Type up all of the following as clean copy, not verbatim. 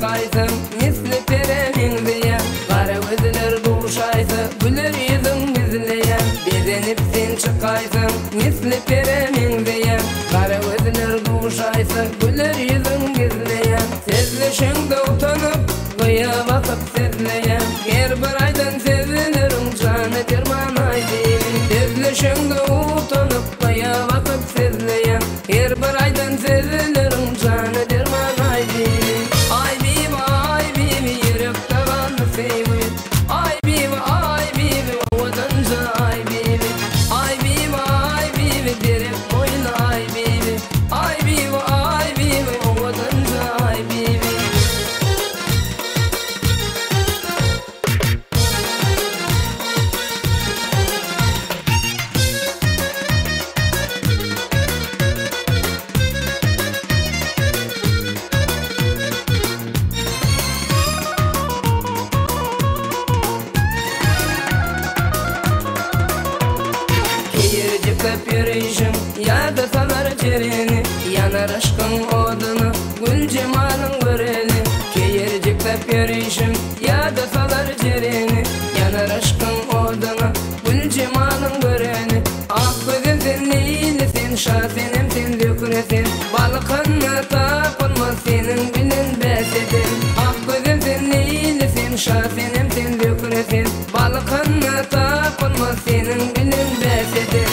çıkaysın misli peremin diye. Kara gözler kuşaysa güler yüzün gizleyen. Bezenip sen çıkaysın misli peremin diye. Kara gözler kuşaysa güler yüzün gizleyen. Sezleşinde utanıp kıya bakıp sezleyen. Her bir aydan sezilerim canı derman aydi. Sezleşinde utanıp kıya bakıp sezleyen. Her bir aydan sezilerim canı derman aydi. Ay bibi yürek tavanı sevim. Ay bibi vatanca ay bibi. Ay bibi derek boyla ay bibi. Ay bibi vatanca ay bibi. Perişim ya da salar cereni. Yanar aşkın odunu gül cemalın göreni. Keyircikte perişim ya da salar cereni. Yanar aşkın odunu gül cemalın göreni. Ak gözüm sen neylisin, şasenim sen döküresin. Balıkınla tapılmaz senin bilen besedin. Ak gözüm sen neylisin, şasenim sen döküresin. Balıkınla tapılmaz senin bilen besedin.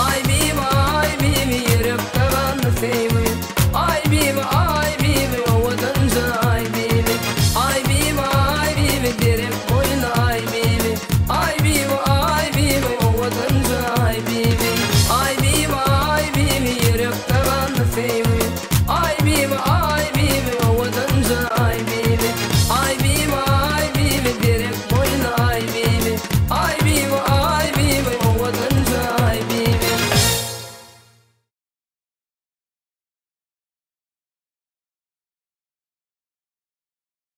Ay bibi yürek tavanı sevim.